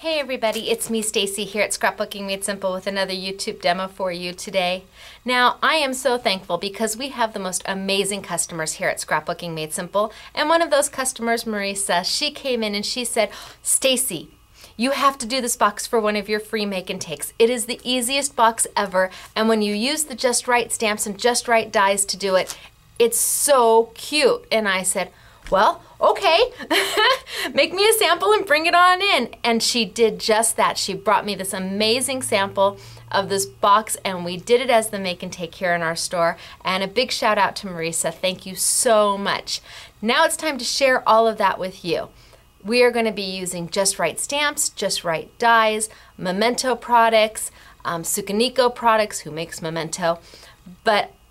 Hey everybody, it's me Stacy here at Scrapbooking Made Simple with another YouTube demo for you today. Now I am so thankful because we have the most amazing customers here at Scrapbooking Made Simple, and one of those customers, Marisa, she came in and she said, Stacy, you have to do this box for one of your free make and takes. It is the easiest box ever, and when you use the JustRite stamps and JustRite dies to do it, it's so cute. And I said, well, okay, make me a sample and bring it on in. And she did just that. She brought me this amazing sample of this box, and we did it as the make and take here in our store. And a big shout out to Marisa. Thank you so much. Now it's time to share all of that with you. We are going to be using JustRite stamps, JustRite dies, Memento products, Tsukineko products, who makes Memento.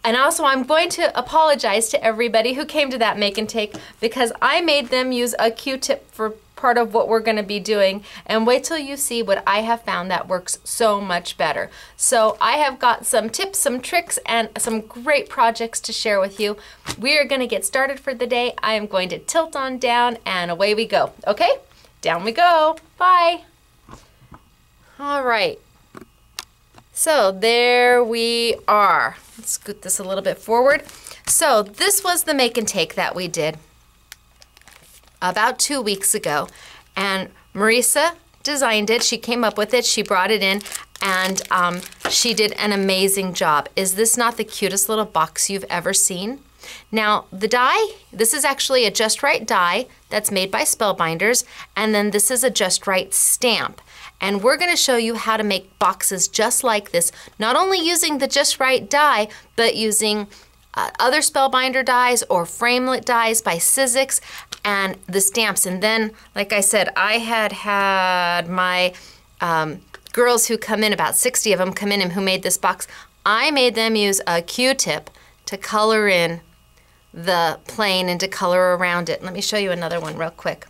And also I'm going to apologize to everybody who came to that make and take because I made them use a Q-tip for part of what we're going to be doing, and wait till you see what I have found that works so much better. So I have got some tips, some tricks, and some great projects to share with you. We are going to get started for the day. I am going to tilt on down and away we go. Okay? Down we go. Bye. All right. So there we are. Let's scoot this a little bit forward. So this was the make and take that we did about 2 weeks ago. And Marisa designed it. She came up with it. She brought it in, and she did an amazing job. Is this not the cutest little box you've ever seen? Now the die, this is actually a JustRite die that's made by Spellbinders, and then this is a JustRite stamp. And we're going to show you how to make boxes just like this, not only using the JustRite die, but using other Spellbinder dies or framelit dies by Sizzix and the stamps. And then, like I said, I had my girls who come in, about 60 of them come in and who made this box. I made them use a Q-tip to color in the plane and to color around it. Let me show you another one real quick.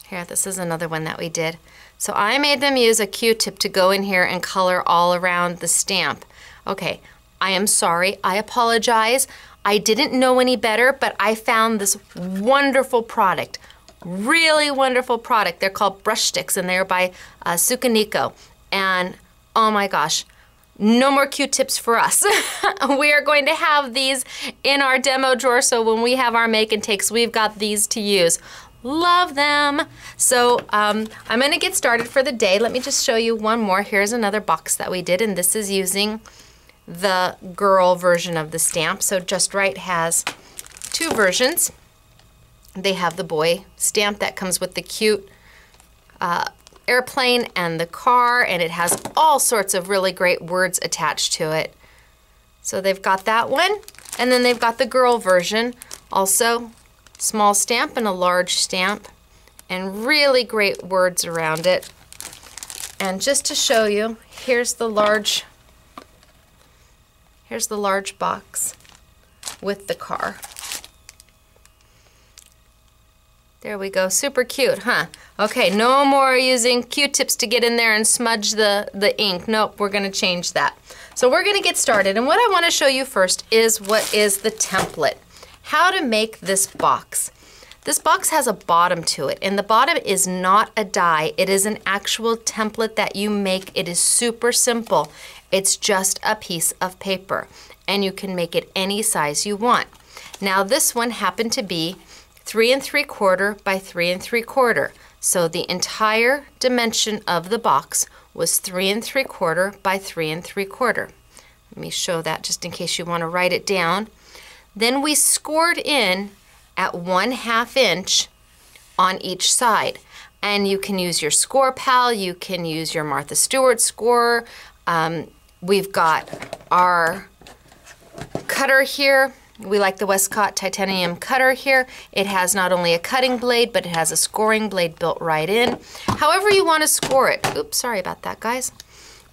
Here, this is another one that we did. So I made them use a Q-tip to go in here and color all around the stamp. Okay, I am sorry, I apologize. I didn't know any better, but I found this wonderful product, really wonderful product. They're called Brushstix, and they're by Tsukineko. And oh my gosh, no more Q-tips for us. We are going to have these in our demo drawer, so when we have our make and takes, we've got these to use. Love them. So I'm going to get started for the day. Let me just show you one more. Here's another box that we did, and this is using the girl version of the stamp. So JustRite has two versions. They have the boy stamp that comes with the cute airplane and the car, and it has all sorts of really great words attached to it. So they've got that one, and then they've got the girl version also. Small stamp and a large stamp, and really great words around it. And just to show you, here's the large box with the car. There we go, super cute, huh? Okay, no more using Q-tips to get in there and smudge the ink. Nope, we're gonna change that. So we're gonna get started, and what I wanna show you first is what is the template. How to make this box. This box has a bottom to it, and the bottom is not a die. It is an actual template that you make. It is super simple. It's just a piece of paper, and you can make it any size you want. Now this one happened to be 3 3/4 by 3 3/4. So the entire dimension of the box was 3 3/4 by 3 3/4. Let me show that just in case you want to write it down. Then we scored in at 1/2 inch on each side. And you can use your Score Pal, you can use your Martha Stewart score. We've got our cutter here. We like the Westcott titanium cutter here. It has not only a cutting blade, but it has a scoring blade built right in. However you want to score it. Oops, sorry about that, guys.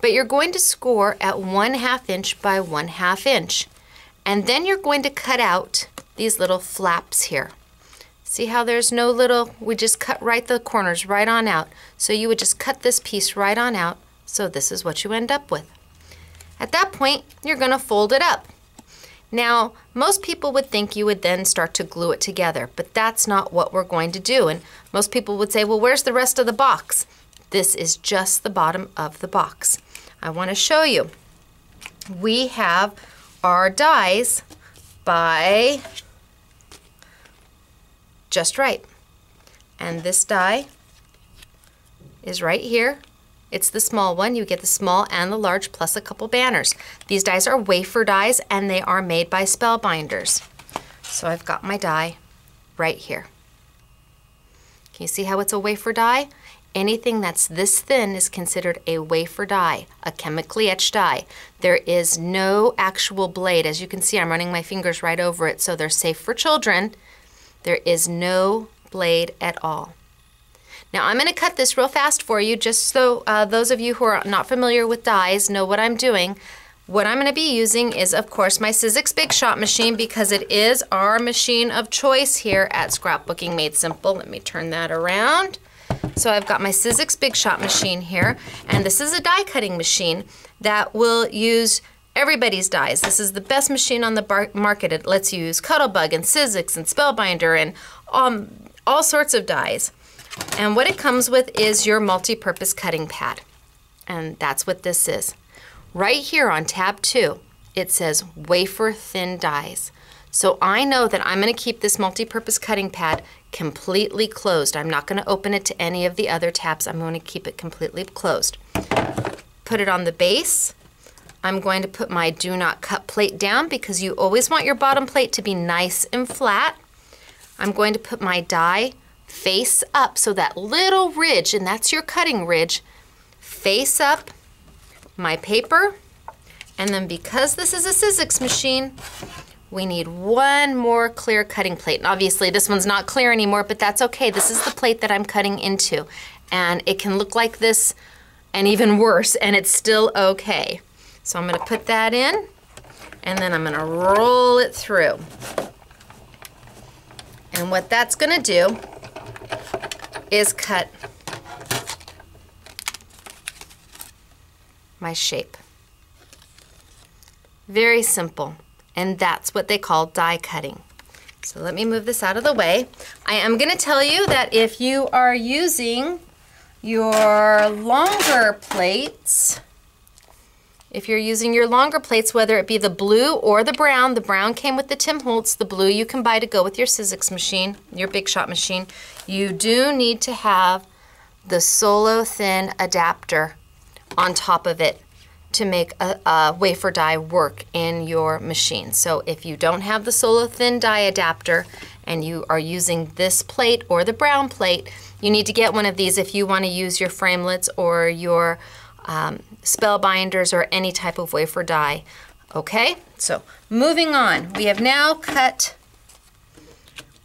But you're going to score at 1/2 inch by 1/2 inch. And then you're going to cut out these little flaps here. See how there's no little, we just cut right the corners right on out. So you would just cut this piece right on out. So this is what you end up with. At that point, you're going to fold it up. Now, most people would think you would then start to glue it together, but that's not what we're going to do. And most people would say, well, where's the rest of the box? This is just the bottom of the box. I want to show you. We have our dies by JustRite. And this die is right here. It's the small one. You get the small and the large plus a couple banners. These dies are wafer dies and they are made by Spellbinders. So I've got my die right here. Can you see how it's a wafer die? Anything that's this thin is considered a wafer die, a chemically etched die. There is no actual blade. As you can see, I'm running my fingers right over it, so they're safe for children. There is no blade at all. Now I'm going to cut this real fast for you just so those of you who are not familiar with dies know what I'm doing. What I'm going to be using is, of course, my Sizzix Big Shot machine because it is our machine of choice here at Scrapbooking Made Simple. Let me turn that around. So I've got my Sizzix Big Shot machine here, and this is a die cutting machine that will use everybody's dies. This is the best machine on the market. It lets you use Cuttlebug and Sizzix and Spellbinder and all sorts of dies. And what it comes with is your multi-purpose cutting pad. And that's what this is. Right here on tab 2, it says wafer thin dies. So I know that I'm going to keep this multi-purpose cutting pad completely closed. I'm not going to open it to any of the other tabs. I'm going to keep it completely closed. Put it on the base. I'm going to put my do not cut plate down because you always want your bottom plate to be nice and flat. I'm going to put my die face up, so that little ridge, and that's your cutting ridge, face up my paper. And then because this is a Sizzix machine, we need one more clear cutting plate. And obviously this one's not clear anymore, but that's okay. This is the plate that I'm cutting into. And it can look like this and even worse, and it's still okay. So I'm gonna put that in, and then I'm gonna roll it through. And what that's gonna do is cut my shape. Very simple. And that's what they call die cutting. So let me move this out of the way. I am going to tell you that if you are using your longer plates, whether it be the blue or the brown came with the Tim Holtz, the blue you can buy to go with your Sizzix machine, your Big Shot machine, you do need to have the Solo Thin adapter on top of it to make a wafer die work in your machine. So if you don't have the Solo Thin die adapter and you are using this plate or the brown plate, you need to get one of these if you want to use your framelits or your Spellbinders or any type of wafer die. Okay, so moving on. We have now cut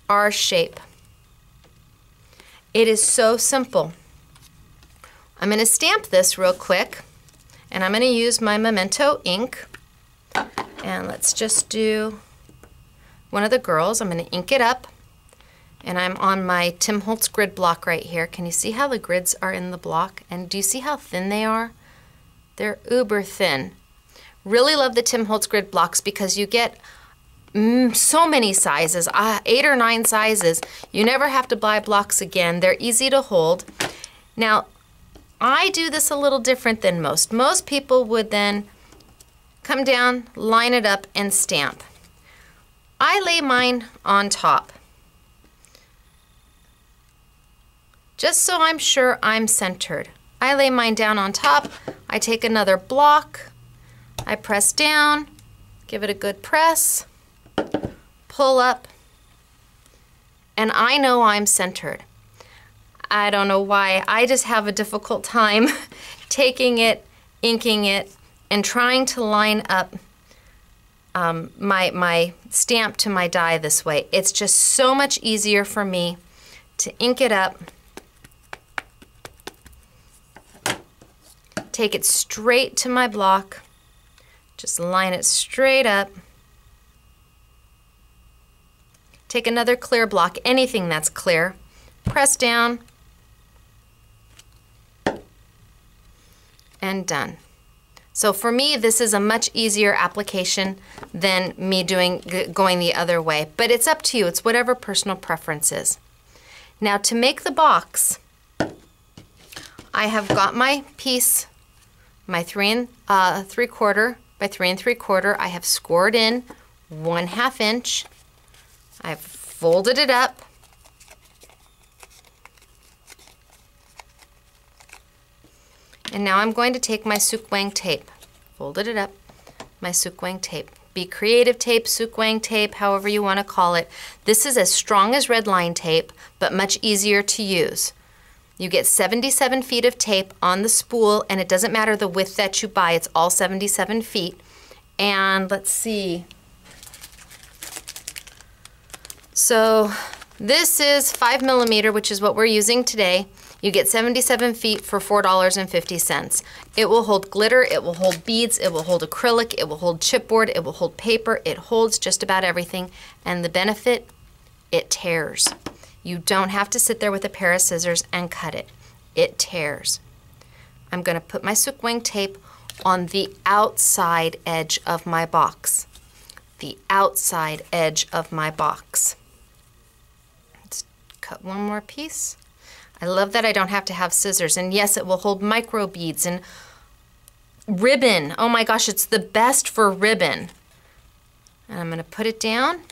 our shape. It is so simple. I'm going to stamp this real quick. And I'm going to use my Memento ink, and let's just do one of the girls. I'm going to ink it up, and I'm on my Tim Holtz grid block right here. Can you see how the grids are in the block? And do you see how thin they are? They're uber thin. Really love the Tim Holtz grid blocks because you get so many sizes, 8 or 9 sizes. You never have to buy blocks again. They're easy to hold. Now, I do this a little different than most. Most people would then come down, line it up, and stamp. I lay mine on top, just so I'm sure I'm centered. I lay mine down on top. I take another block, I press down, give it a good press, pull up, and I know I'm centered. I don't know why. I just have a difficult time taking it, inking it, and trying to line up my stamp to my die this way. It's just so much easier for me to ink it up, take it straight to my block, just line it straight up, take another clear block, anything that's clear, press down, and done. So for me, this is a much easier application than me going the other way, but it's up to you. It's whatever personal preference is. Now to make the box, I have got my piece, my 3 3/4 by 3 3/4. I have scored in 1/2 inch. I've folded it up. And now I'm going to take my Tsukineko tape, folded it up, my Tsukineko tape. Be creative tape, Tsukineko tape, however you want to call it. This is as strong as red line tape, but much easier to use. You get 77 feet of tape on the spool, and it doesn't matter the width that you buy, it's all 77 feet. And let's see. So this is 5mm, which is what we're using today. You get 77 feet for $4.50. It will hold glitter, it will hold beads, it will hold acrylic, it will hold chipboard, it will hold paper, it holds just about everything. And the benefit, it tears. You don't have to sit there with a pair of scissors and cut it. It tears. I'm going to put my Tsukineko tape on the outside edge of my box. The outside edge of my box. Let's cut one more piece. I love that I don't have to have scissors. And yes, it will hold micro beads and ribbon. Oh my gosh, it's the best for ribbon. And I'm going to put it down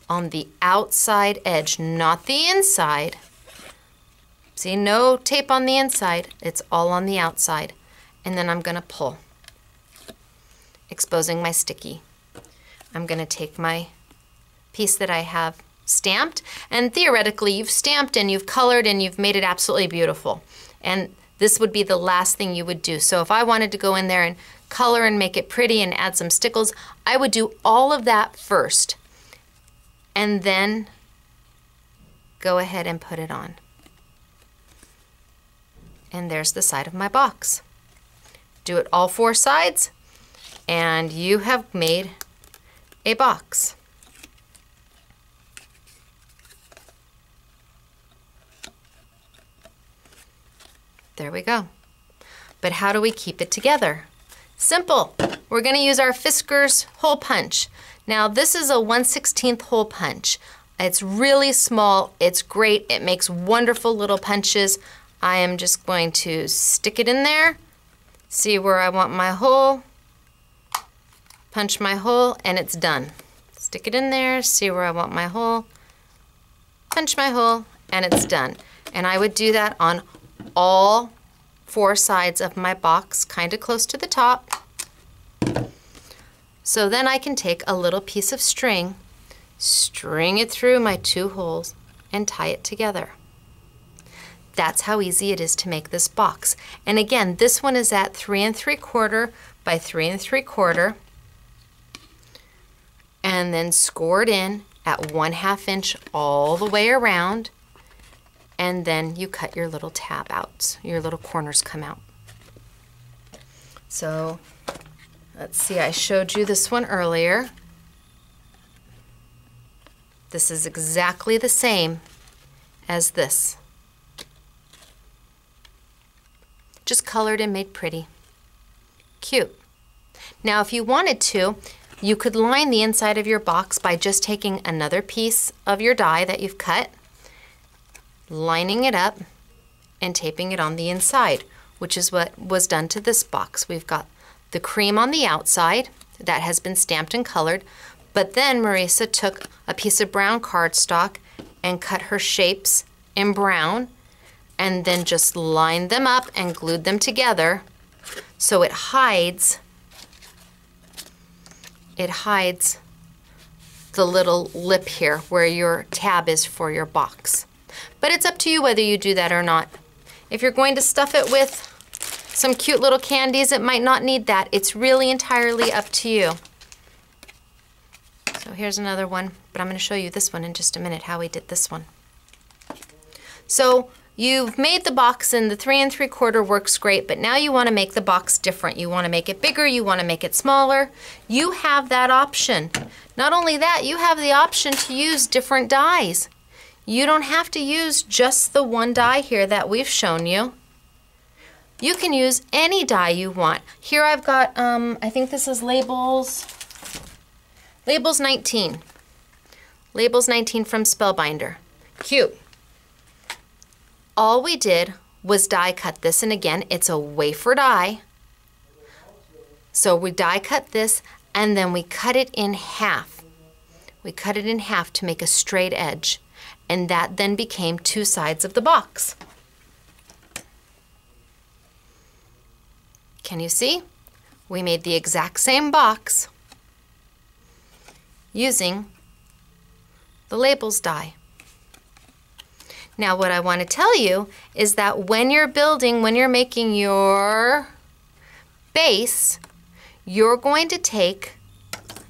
on the outside edge, not the inside. See, no tape on the inside. It's all on the outside. And then I'm going to pull, exposing my sticky. I'm going to take my piece that I have stamped, and theoretically you've stamped and you've colored and you've made it absolutely beautiful. And this would be the last thing you would do. So if I wanted to go in there and color and make it pretty and add some stickles, I would do all of that first and then go ahead and put it on. And there's the side of my box. Do it all 4 sides and you have made a box. There we go. But how do we keep it together? Simple. We're going to use our Fiskars hole punch. Now this is a 1/16 hole punch. It's really small. It's great. It makes wonderful little punches. I am just going to stick it in there, see where I want my hole, punch my hole, and it's done. Stick it in there, see where I want my hole, punch my hole, and it's done. And I would do that on all 4 sides of my box, kind of close to the top. So then I can take a little piece of string, string it through my 2 holes, and tie it together. That's how easy it is to make this box. And again, this one is at 3 3/4 by 3 3/4, and then scored in at 1/2 inch all the way around. And then you cut your little tab out, your little corners come out. So let's see, I showed you this one earlier. This is exactly the same as this. Just colored and made pretty. Cute. Now if you wanted to, you could line the inside of your box by just taking another piece of your die that you've cut, lining it up and taping it on the inside, which is what was done to this box. We've got the cream on the outside that has been stamped and colored, but then Marisa took a piece of brown cardstock and cut her shapes in brown and then just lined them up and glued them together so it hides the little lip here where your tab is for your box. But it's up to you whether you do that or not. If you're going to stuff it with some cute little candies, it might not need that. It's really entirely up to you. So here's another one, but I'm going to show you this one in just a minute, how we did this one. So you've made the box and the 3 3/4 works great, but now you want to make the box different. You want to make it bigger, you want to make it smaller. You have that option. Not only that, you have the option to use different dies. You don't have to use just the one die here that we've shown you. You can use any die you want. Here I've got, I think this is Labels 19. Labels 19 from Spellbinder. Cute. All we did was die cut this, and again, it's a wafer die. So we die cut this, and then we cut it in half. We cut it in half to make a straight edge, and that then became two sides of the box. Can you see? We made the exact same box using the labels die. Now what I want to tell you is that when you're building, when you're making your base, you're going to take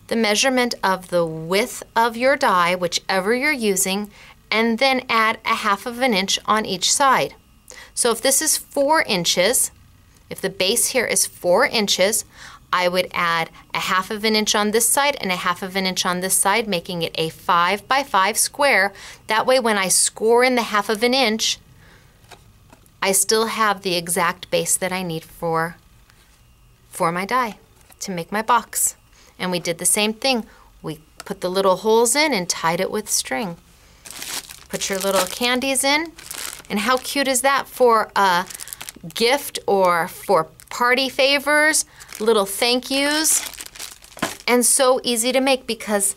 the measurement of the width of your die, whichever you're using, and then add a 1/2 inch on each side. So if this is 4 inches, if the base here is 4 inches, I would add a 1/2 inch on this side and a 1/2 inch on this side, making it a 5 by 5 square. That way when I score in the 1/2 inch, I still have the exact base that I need for my die to make my box. And we did the same thing. We put the little holes in and tied it with string. Put your little candies in. And how cute is that for a gift or for party favors, little thank yous? And so easy to make because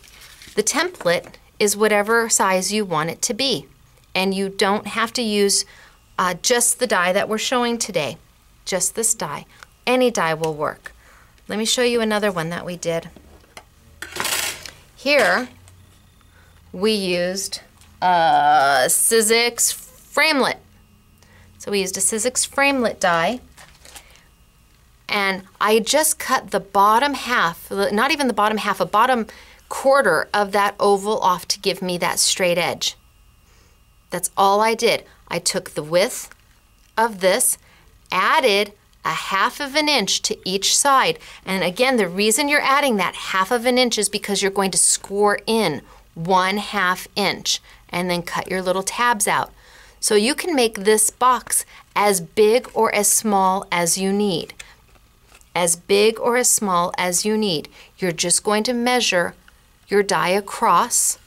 the template is whatever size you want it to be. And you don't have to use just the die that we're showing today. Just this die. Any die will work. Let me show you another one that we did. Here we used a Sizzix framelit. So we used a Sizzix framelit die, and I just cut the bottom half, not even the bottom half, a bottom quarter of that oval off to give me that straight edge. That's all I did. I took the width of this, added a 1/2 inch to each side. And again, the reason you're adding that 1/2 inch is because you're going to score in 1/2 inch and then cut your little tabs out. So you can make this box as big or as small as you need. As big or as small as you need. You're just going to measure your die across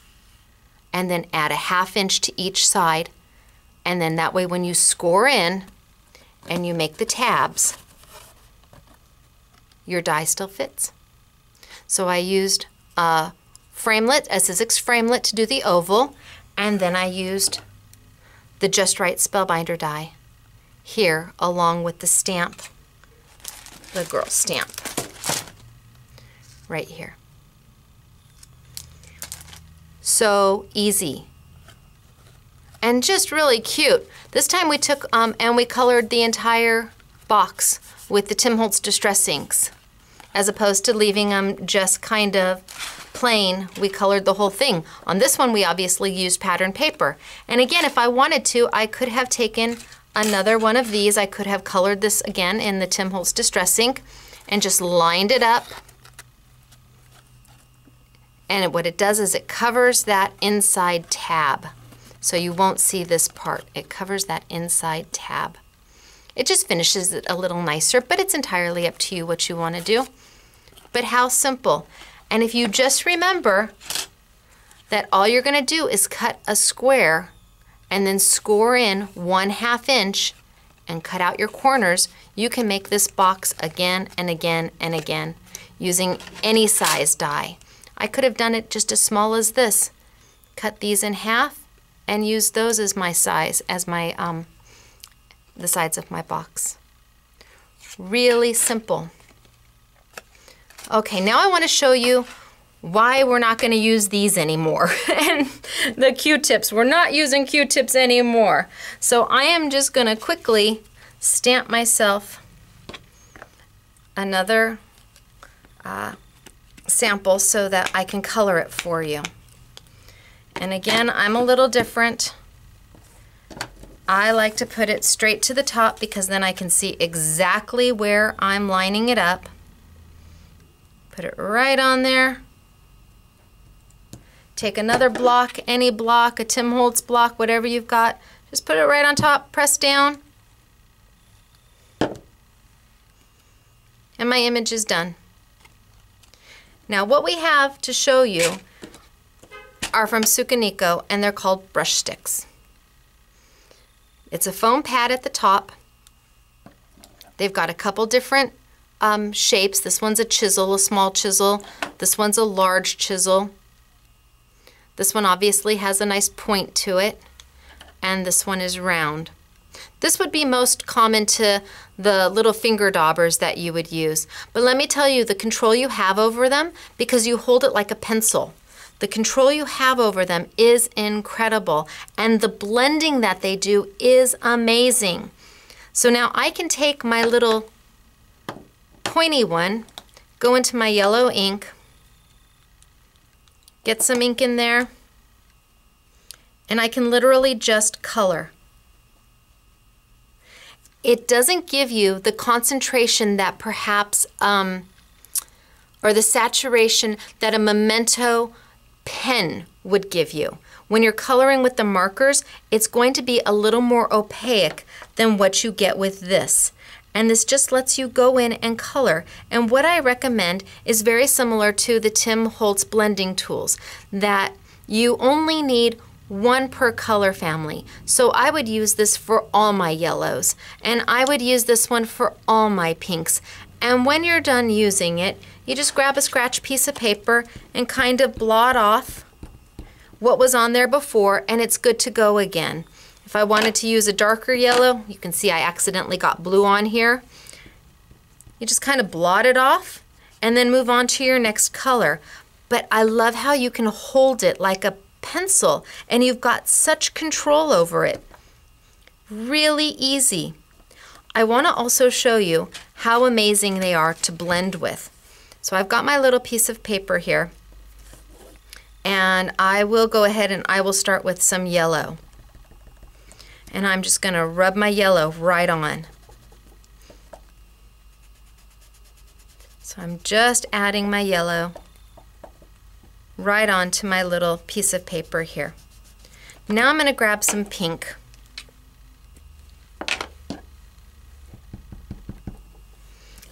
and then add a 1/2 inch to each side. And then that way when you score in and you make the tabs, your die still fits. So I used a framelit, a Sizzix framelit to do the oval, and then I used the JustRite Spellbinder die here along with the stamp, the girl stamp, right here. So easy. And just really cute. This time we took and we colored the entire box with the Tim Holtz Distress Inks. As opposed to leaving them just kind of plain, we colored the whole thing. On this one we obviously used pattern paper. And again, if I wanted to, I could have taken another one of these. I could have colored this again in the Tim Holtz Distress Ink and just lined it up. And what it does is it covers that inside tab. So you won't see this part. It covers that inside tab. It just finishes it a little nicer, but it's entirely up to you what you want to do. But how simple. And if you just remember that all you're going to do is cut a square and then score in 1/2 inch and cut out your corners, you can make this box again and again and again using any size die. I could have done it just as small as this. Cut these in half and use those as my size, as my the sides of my box. Really simple. Okay, now I want to show you why we're not going to use these anymore. And the Q-tips, we're not using Q-tips anymore. So I am just going to quickly stamp myself another sample so that I can color it for you. And again, I'm a little different. I like to put it straight to the top because then I can see exactly where I'm lining it up. Put it right on there. Take another block, any block, a Tim Holtz block, whatever you've got. Just put it right on top, press down. And my image is done. Now what we have to show you are from Tsukineko, and they're called Brushstix. It's a foam pad at the top. They've got a couple different shapes. This one's a chisel, a small chisel. This one's a large chisel. This one obviously has a nice point to it. And this one is round. This would be most common to the little finger daubers that you would use. But let me tell you the control you have over them, because you hold it like a pencil. The control you have over them is incredible, and the blending that they do is amazing. So now I can take my little pointy one, go into my yellow ink, get some ink in there, and I can literally just color. It doesn't give you the concentration that perhaps, or the saturation that a Memento pen would give you. When you're coloring with the markers, it's going to be a little more opaque than what you get with this. And this just lets you go in and color. And what I recommend is very similar to the Tim Holtz blending tools, that you only need one per color family. So I would use this for all my yellows, and I would use this one for all my pinks. And when you're done using it, you just grab a scratch piece of paper and kind of blot off what was on there before, and it's good to go again. If I wanted to use a darker yellow, you can see I accidentally got blue on here. You just kind of blot it off and then move on to your next color. But I love how you can hold it like a pencil, and you've got such control over it. Really easy. I want to also show you how amazing they are to blend with. So I've got my little piece of paper here, and I will go ahead and I will start with some yellow. And I'm just going to rub my yellow right on. So I'm just adding my yellow right onto my little piece of paper here. Now I'm going to grab some pink.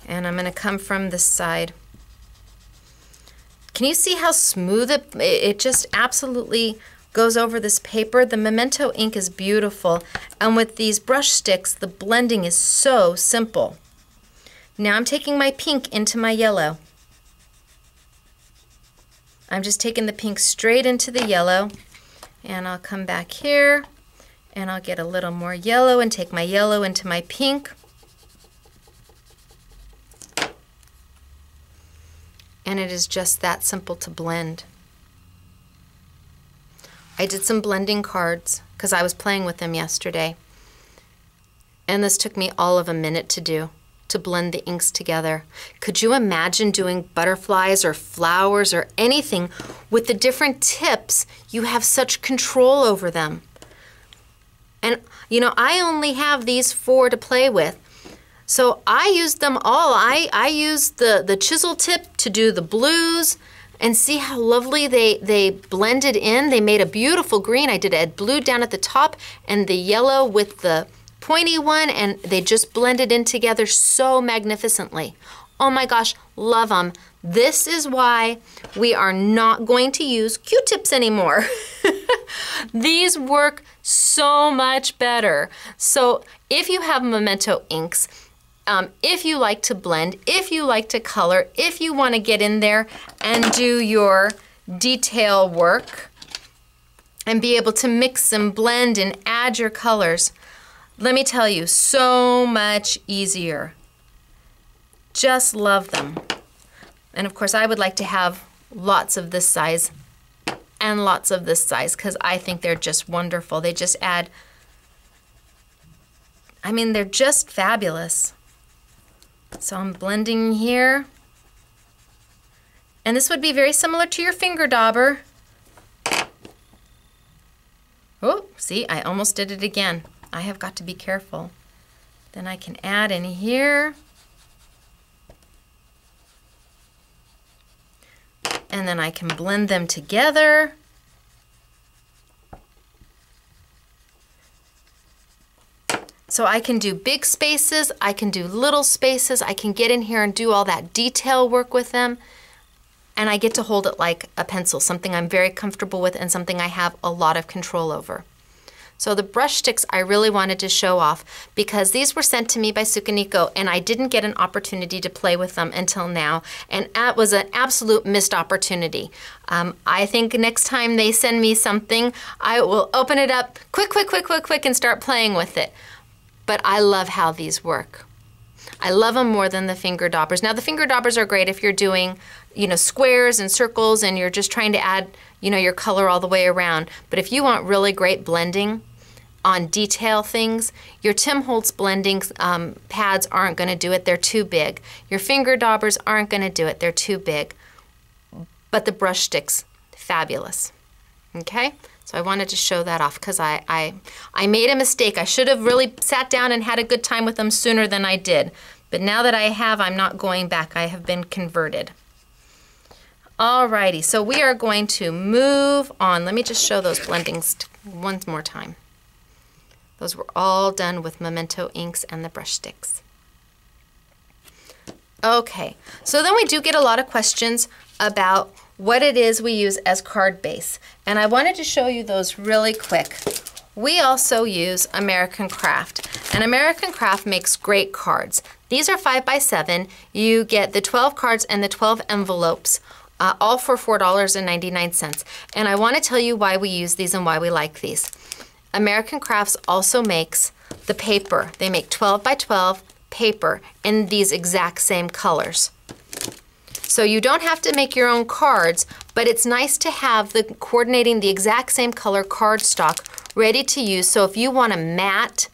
And I'm going to come from this side. Can you see how smooth it just absolutely goes over this paper? The Memento ink is beautiful, and with these brush sticks, the blending is so simple. Now I'm taking my pink into my yellow. I'm just taking the pink straight into the yellow, and I'll come back here and I'll get a little more yellow and take my yellow into my pink. And it is just that simple to blend. I did some blending cards because I was playing with them yesterday, and this took me all of a minute to do, to blend the inks together. Could you imagine doing butterflies or flowers or anything with the different tips? You have such control over them. And you know, I only have these 4 to play with, so I used them all. I used the chisel tip to do the blues, and see how lovely they blended in. They made a beautiful green. I did add blue down at the top and the yellow with the pointy one, and they just blended in together so magnificently. Oh my gosh, love them. This is why we are not going to use Q-tips anymore. These work so much better. So if you have Memento inks, if you like to blend, if you like to color, if you want to get in there and do your detail work and be able to mix and blend and add your colors, let me tell you, so much easier. Just love them. And of course, I would like to have lots of this size and lots of this size because I think they're just wonderful. They just add, I mean, they're just fabulous. So I'm blending here. And this would be very similar to your finger dauber. Oh, see, I almost did it again. I have got to be careful. Then I can add in here. And then I can blend them together. So I can do big spaces, I can do little spaces, I can get in here and do all that detail work with them, and I get to hold it like a pencil, something I'm very comfortable with and something I have a lot of control over. So the brush sticks I really wanted to show off because these were sent to me by Tsukineko and I didn't get an opportunity to play with them until now, and that was an absolute missed opportunity. I think next time they send me something, I will open it up quick and start playing with it. But I love how these work. I love them more than the finger daubers. Now the finger daubers are great if you're doing, you know, squares and circles and you're just trying to add, you know, your color all the way around. But if you want really great blending on detail things, your Tim Holtz blending pads aren't going to do it. They're too big. Your finger daubers aren't going to do it. They're too big. But the brush sticks, fabulous. Okay? So I wanted to show that off because I made a mistake. I should have really sat down and had a good time with them sooner than I did. But now that I have, I'm not going back. I have been converted. Alrighty, so we are going to move on. Let me just show those blendings one more time. Those were all done with Memento inks and the brush sticks. Okay, so then we do get a lot of questions about what it is we use as card base. And I wanted to show you those really quick. We also use American Craft, and American Craft makes great cards. These are 5x7. You get the 12 cards and the 12 envelopes, all for $4.99. And I want to tell you why we use these and why we like these. American Crafts also makes the paper. They make 12 by 12 paper in these exact same colors. So you don't have to make your own cards, but it's nice to have the coordinating the exact same color cardstock ready to use. So if you want a matte,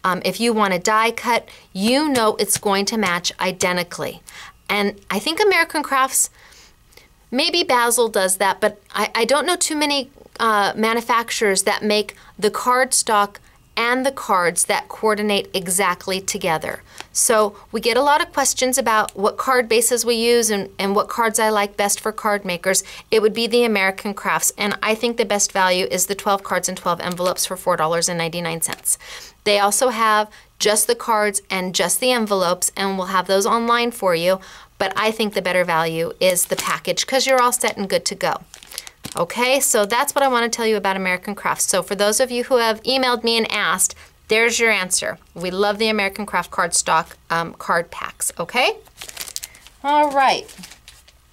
if you want a die cut, you know it's going to match identically. And I think American Crafts, maybe Basil does that, but I don't know too many manufacturers that make the cardstock and the cards that coordinate exactly together. So we get a lot of questions about what card bases we use and what cards I like best for card makers. It would be the American Crafts, and I think the best value is the 12 cards and 12 envelopes for $4.99. They also have just the cards and just the envelopes, and we'll have those online for you, but I think the better value is the package because you're all set and good to go. Okay, so that's what I want to tell you about American Crafts. So for those of you who have emailed me and asked, there's your answer. We love the American Craft cardstock card packs, okay? All right,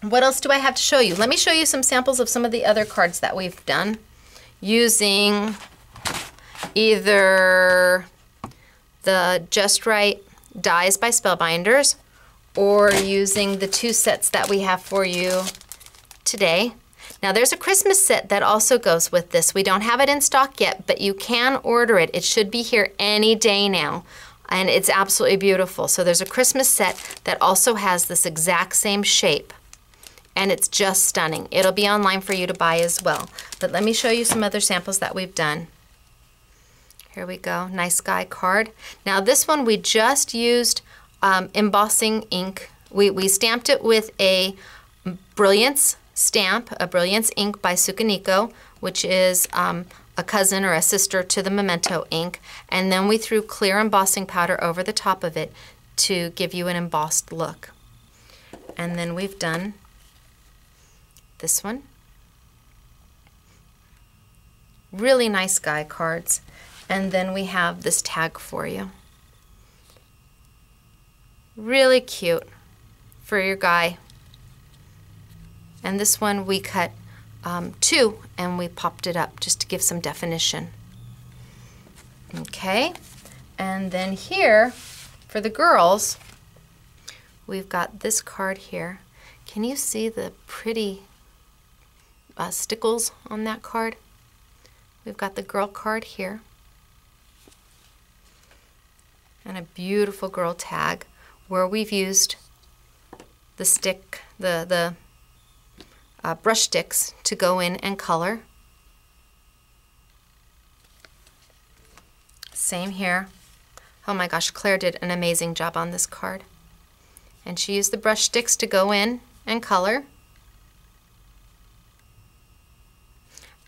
what else do I have to show you? Let me show you some samples of some of the other cards that we've done using either the JustRite dies by Spellbinders or using the 2 sets that we have for you today. Now there's a Christmas set that also goes with this. We don't have it in stock yet, but you can order it. It should be here any day now, and it's absolutely beautiful. So there's a Christmas set that also has this exact same shape, and it's just stunning. It'll be online for you to buy as well. But let me show you some other samples that we've done. Here we go, Nice Guy card. Now this one we just used embossing ink. We stamped it with a Brilliance stamp, a Brilliance ink by Tsukineko, which is a cousin or a sister to the Memento ink, and then we threw clear embossing powder over the top of it to give you an embossed look. And then we've done this one. Really nice guy cards. And then we have this tag for you. Really cute for your guy. And this one we cut 2 and we popped it up just to give some definition. Okay, and then here for the girls, we've got this card here. Can you see the pretty stickles on that card? We've got the girl card here. And a beautiful girl tag where we've used the stick, the brush sticks to go in and color. Same here. Oh my gosh, Claire did an amazing job on this card. And she used the brush sticks to go in and color.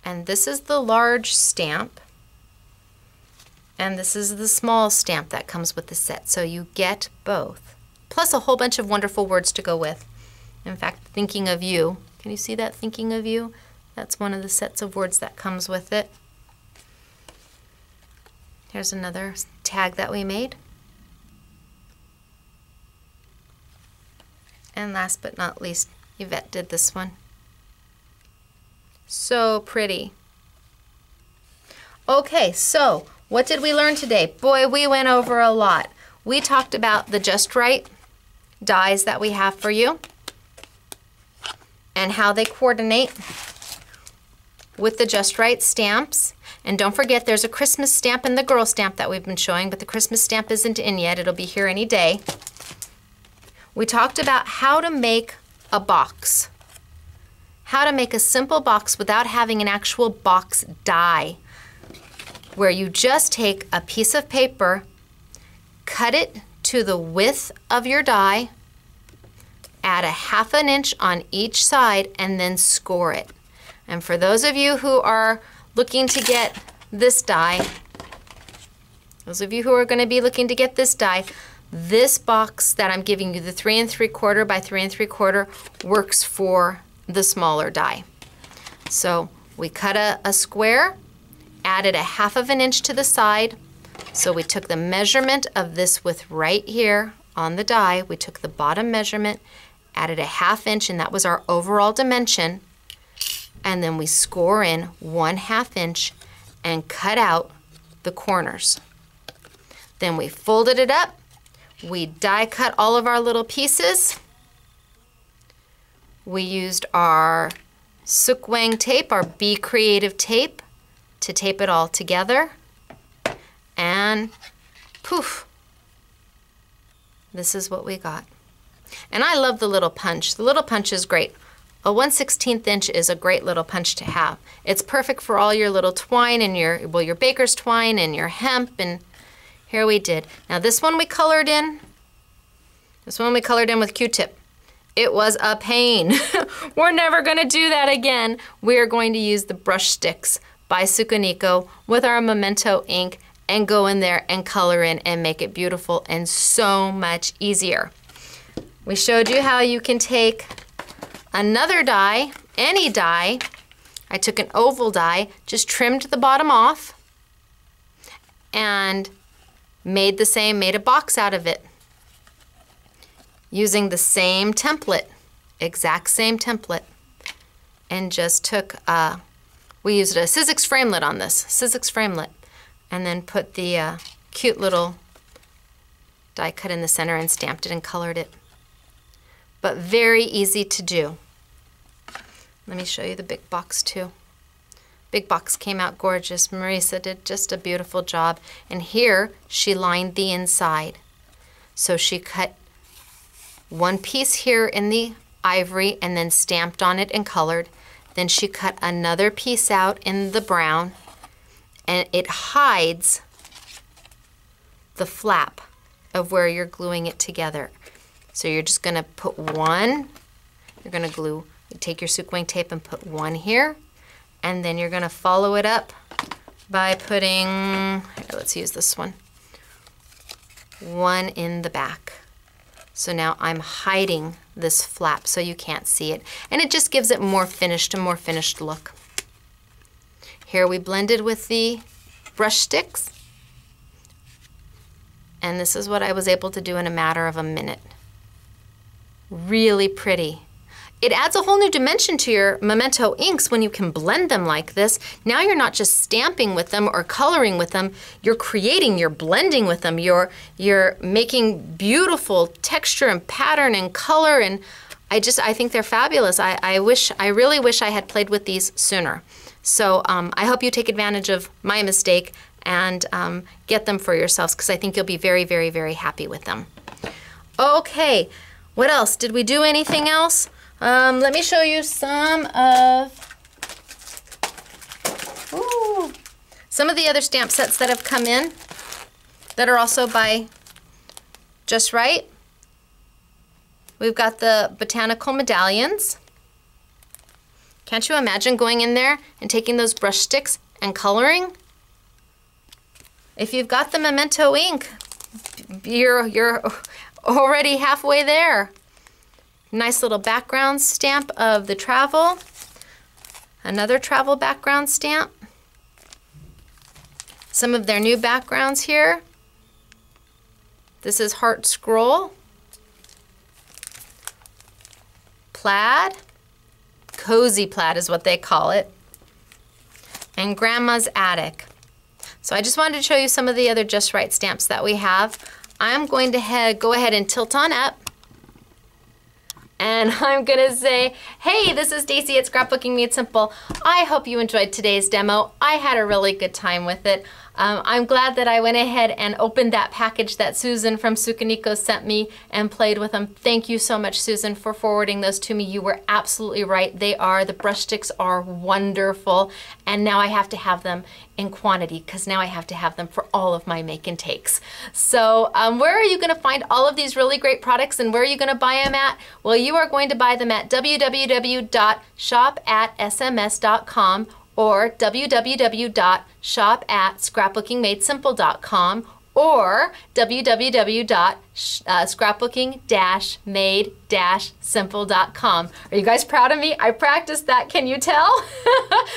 And this is the large stamp. And this is the small stamp that comes with the set. So you get both. Plus a whole bunch of wonderful words to go with. In fact, thinking of you. Can you see that, thinking of you? That's one of the sets of words that comes with it. Here's another tag that we made. And last but not least, Yvette did this one. So pretty. Okay, so what did we learn today? Boy, we went over a lot. We talked about the JustRite dies that we have for you and how they coordinate with the JustRite stamps. And don't forget, there's a Christmas stamp and the girl stamp that we've been showing, but the Christmas stamp isn't in yet. It'll be here any day. We talked about how to make a box. How to make a simple box without having an actual box die, where you just take a piece of paper, cut it to the width of your die, add a 1/2 inch on each side, and then score it. And for those of you who are looking to get this die, those of you who are going to be looking to get this die, this box that I'm giving you, the 3 3/4 by 3 3/4, works for the smaller die. So we cut a square, added a 1/2 inch to the side. So we took the measurement of this width right here on the die. We took the bottom measurement, added a 1/2 inch, and that was our overall dimension. And then we score in 1/2 inch and cut out the corners. Then we folded it up. We die cut all of our little pieces. We used our Tsukineko tape, our Be Creative tape, to tape it all together. And poof, this is what we got. And I love the little punch. The little punch is great. A 1/16 inch is a great little punch to have. It's perfect for all your little twine and your baker's twine and your hemp, and here we did. Now this one we colored in. This one we colored in with Q-tip. It was a pain. We're never gonna do that again. We're going to use the Brushstix by Tsukineko with our Memento ink and go in there and color in and make it beautiful and so much easier. We showed you how you can take another die, any die. I took an oval die, just trimmed the bottom off and made a box out of it using the same template, exact same template, and just took, we used a Sizzix framelit on this, Sizzix framelit, and then put the cute little die cut in the center and stamped it and colored it. But very easy to do. Let me show you the big box too. Big box came out gorgeous. Marisa did just a beautiful job. And here she lined the inside. So she cut one piece here in the ivory and then stamped on it and colored. Then she cut another piece out in the brown, and it hides the flap of where you're gluing it together. So you're just gonna put one, you're gonna glue, take your Tsukineko tape and put one here, and then you're gonna follow it up by putting, here, let's use this one in the back. So now I'm hiding this flap so you can't see it. And it just gives it a more finished look. Here we blended with the Brushstix. And this is what I was able to do in a matter of a minute. Really pretty. It adds a whole new dimension to your Memento inks when you can blend them like this. Now you're not just stamping with them or coloring with them, you're creating, you're blending with them, you're making beautiful texture and pattern and color, and I think they're fabulous. I really wish I had played with these sooner. So I hope you take advantage of my mistake and get them for yourselves, because I think you'll be very, very, very happy with them. Okay, what else? Did we do anything else? Let me show you some of the other stamp sets that have come in that are also by JustRite. We've got the botanical medallions. Can't you imagine going in there and taking those Brushstix and coloring? If you've got the Memento ink, you're already halfway there. Nice little background stamp of the travel. Another travel background stamp. some of their new backgrounds here. This is Heart Scroll, Plaid, Cozy Plaid is what they call it, and Grandma's Attic. So I just wanted to show you some of the other JustRite stamps that we have. I'm going to go ahead and tilt on up. And I'm gonna say, hey, this is Stacy at Scrapbooking Made Simple. I hope you enjoyed today's demo. I had a really good time with it. I'm glad that I went ahead and opened that package that Susan from Tsukineko sent me and played with them. Thank you so much, Susan, for forwarding those to me. You were absolutely right. The Brushstix are wonderful. And now I have to have them in quantity because now I have to have them for all of my make and takes. So where are you gonna find all of these really great products and where are you gonna buy them at? Well, you are going to buy them at www.shopatsms.com or www.shopatscrapbookingmadesimple.com or www.scrapbooking-made-simple.com. Are you guys proud of me? I practiced that, can you tell?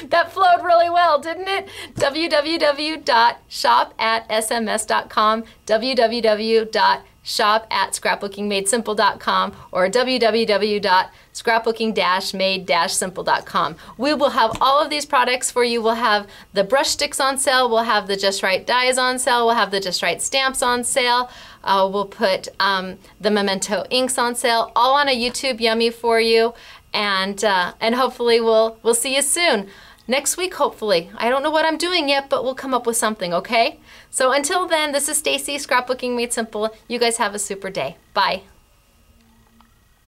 That flowed really well, didn't it? www.shopatsms.com, www.shopatscrapbookingmadesimple.com or www.scrapbooking-made-simple.com. We will have all of these products for you. We'll have the Brushstix on sale, we'll have the JustRite dies on sale, we'll have the JustRite stamps on sale, we'll put the Memento inks on sale, all on a YouTube Yummy for you, and hopefully we'll see you soon. Next week, hopefully. I don't know what I'm doing yet, but we'll come up with something, okay? So until then, this is Stacy, Scrapbooking Made Simple. You guys have a super day. Bye.